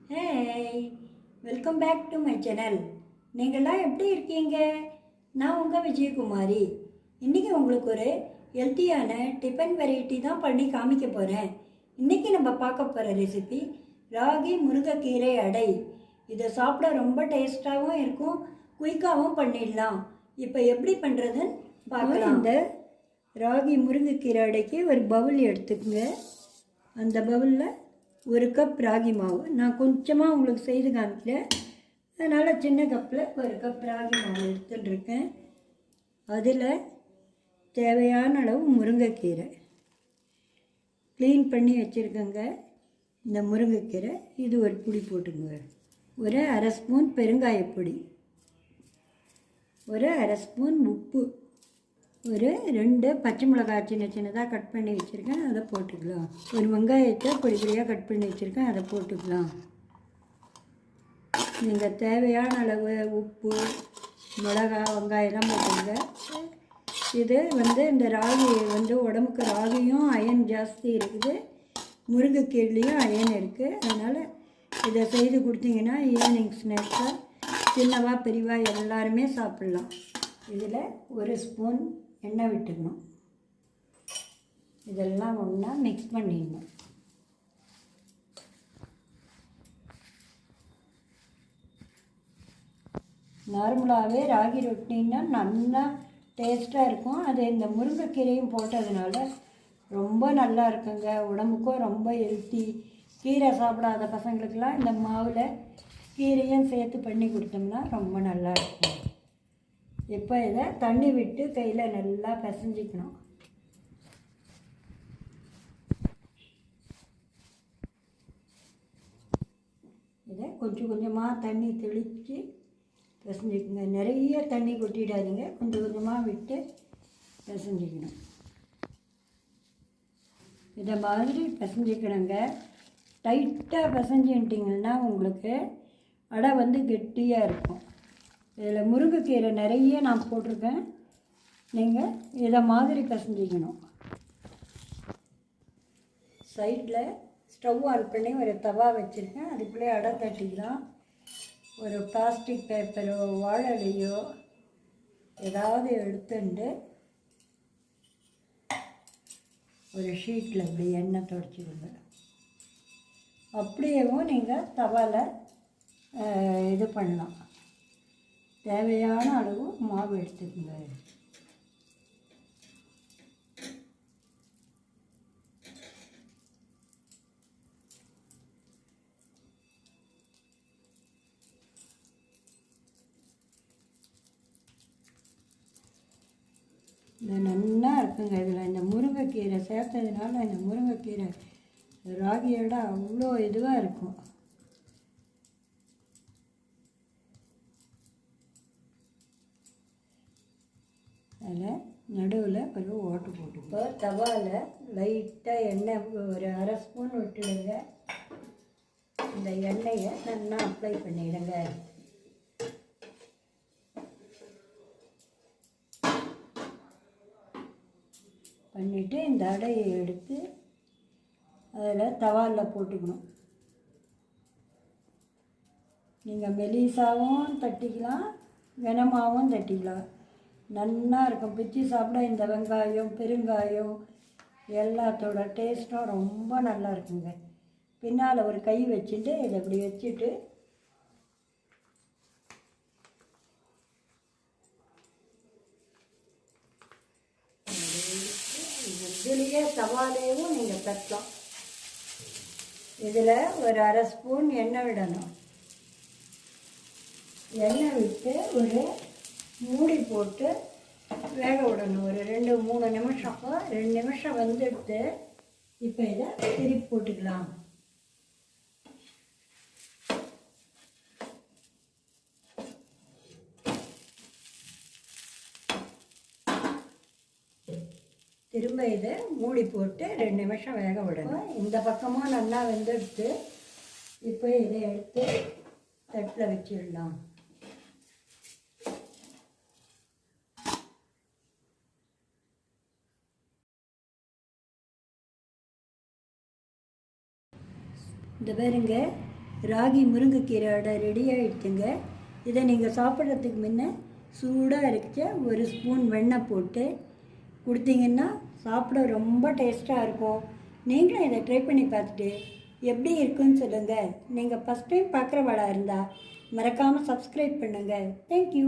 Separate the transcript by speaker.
Speaker 1: Hey, welcome back to my channel. நீங்கள்லாம் எப்படி இருக்கீங்க? நான் உங்கள் விஜயகுமாரி. இன்றைக்கி உங்களுக்கு ஒரு ஹெல்த்தியான டிஃபன் வெரைட்டி தான் பண்ணி காமிக்க போகிறேன். இன்றைக்கி நம்ம பார்க்க போகிற ரெசிபி ராகி முருங்கைக்கீரை அடை. இதை சாப்பிட ரொம்ப டேஸ்ட்டாகவும் இருக்கும், குயிக்காகவும் பண்ணிடலாம். இப்போ எப்படி பண்ணுறதுன்னு பார்க்கலாம். இந்த ராகி முருங்கைக்கீரை அடைக்கு ஒரு பவுல் எடுத்துக்கோங்க. அந்த பவுலில் ஒரு கப் ராகி மாவு, நான் கொஞ்சமாக உங்களுக்கு செய்து காமிக்கிறேன், அதனால் சின்ன கப்பில் ஒரு கப் ராகி மாவு எடுத்துட்டுருக்கேன். அதில் தேவையான அளவு முருங்கைக்கீரை க்ளீன் பண்ணி வச்சுருக்கேங்க. இந்த முருங்கைக்கீரை இது ஒரு பொடி போட்டுங்க. ஒரு அரை ஸ்பூன் பெருங்காயப்பொடி, ஒரு அரை ஸ்பூன் உப்பு, ஒரு 2 பச்சை மிளகாய் சின்னதாக கட் பண்ணி வச்சுருக்கேன், அதை போட்டுக்கலாம். ஒரு வெங்காயத்தை பொடி பொடியாக கட் பண்ணி வச்சுருக்கேன், அதை போட்டுக்கலாம். நீங்கள் தேவையான அளவு உப்பு, மிளகாய், வெங்காயம்லாம் போட்டுங்க. இது இந்த ராகி உடம்புக்கு ராகியும் அயன் ஜாஸ்தி இருக்குது, முருங்கைக்கீரைலையும் அயன் இருக்குது. அதனால் இதை செய்து கொடுத்தீங்கன்னா ஈவினிங் ஸ்நாக்ஸாக சின்னவா பெரியவா எல்லாருமே சாப்பிட்லாம். இதில் ஒரு ஸ்பூன் எண்ணெய் விட்டுக்கணும். இதெல்லாம் ஒன்றா மிக்ஸ் பண்ணிடணும். நார்மலாகவே ராகி ரொட்டின்னா நல்லா டேஸ்ட்டாக இருக்கும். அது இந்த முருங்கைக்கீரையும் போட்டதுனால ரொம்ப நல்லா இருக்குங்க. உடம்புக்கும் ரொம்ப ஹெல்த்தி. கீரை சாப்பிடாத பசங்களுக்கெல்லாம் இந்த மாவில் கீரையும் சேர்த்து பண்ணி கொடுத்தோம்னா ரொம்ப நல்லா இருக்கும். இப்போ இதை தண்ணி விட்டு கையில் நல்லா பிசைஞ்சிக்கணும். இதை கொஞ்சம் கொஞ்சமாக தண்ணி தெளித்து பிசைஞ்சிக்கோங்க. நிறைய தண்ணி கொட்டிடாதீங்க, கொஞ்சம் கொஞ்சமாக விட்டு பிசைஞ்சிக்கணும். இதை மாதிரி பிசைஞ்சிக்கணுங்க. டைட்டாக பிசைஞ்சிட்டிங்கன்னா உங்களுக்கு அடை கெட்டியாக இருக்கும். இதில் முருங்கைக்கீரை நிறைய நான் போட்டிருக்கேன். நீங்கள் இதை மாதிரி பிசைஞ்சிக்கணும். சைடில் ஸ்டவ் ஆன் பண்ணி ஒரு தவா வச்சுருக்கேன், அதுக்குள்ளே அடை தட்டிக்கலாம். ஒரு பிளாஸ்டிக் பேப்பரோ வாழலையோ ஏதாவது எடுத்துட்டு ஒரு ஷீட்டில் இப்படி எண்ணெய் தொடச்சிடுங்க. அப்படியேவும் நீங்கள் தவாவில் இது பண்ணலாம். தேவையான அளவு மாவு எடுத்துக்கோங்க. இது நல்லா இருக்குங்க. இதில் இந்த முருங்கைக்கீரை சேர்த்ததுனால இந்த முருங்கைக்கீரை ராகியோட அவ்வளோ இதுவாக இருக்கும். அதில் நடுவில் ஒரு ஓட்டு போட்டு இப்போ தவாவில் லைட்டாக எண்ணெய் ஒரு அரை ஸ்பூன் விட்டுடுங்க. இந்த எண்ணெயை நல்லா அப்ளை பண்ணிவிடுங்க. பண்ணிவிட்டு இந்த அடையை எடுத்து அதில் தவாவில் போட்டுக்கணும். நீங்கள் மெலிசாவும் தட்டிக்கலாம், கனமாகவும் தட்டிக்கலாம். நல்லா இருக்கும். பிச்சு சாப்பிட இந்த வெங்காயம், பெருங்காயம் எல்லாத்தோட டேஸ்ட்டும் ரொம்ப நல்லா இருக்குங்க. பின்னால் ஒரு கை வச்சுட்டு இதை இப்படி வச்சுட்டு இதுலேயே தவாலேயும் நீங்கள் தட்டலாம். இதில் ஒரு அரை ஸ்பூன் எண்ணெய் விடணும். எண்ணெய் விட்டு ஒரு மூடி போட்டு வேக விடணும். ஒரு 2-3 நிமிஷம். 2 நிமிஷம் வந்துடுத்து. இப்போ இதை திருப்பி போட்டுக்கலாம். திரும்ப இதை மூடி போட்டு 2 நிமிஷம் வேக விடணும். இந்த பக்கமும் நல்லா வெந்துடுத்து. இப்போ இதை எடுத்து தட்டில் வச்சிடலாம். இந்த பாருங்க ராகி முருங்கைக்கீரை அடை ரெடி ஆகிடுச்சுங்க. இதை நீங்கள் சாப்பிட்றதுக்கு முன்ன சூடாக இருக்க ஒரு ஸ்பூன் வெண்ணெய் போட்டு கொடுத்தீங்கன்னா சாப்பிட ரொம்ப டேஸ்ட்டாக இருக்கும். நீங்களும் இதை ட்ரை பண்ணி பார்த்துட்டு எப்படி இருக்குன்னு சொல்லுங்கள். நீங்கள் ஃபஸ்ட் டைம் பார்க்குறவளா இருந்தால் மறக்காமல் சப்ஸ்கிரைப் பண்ணுங்கள். தேங்க்யூ.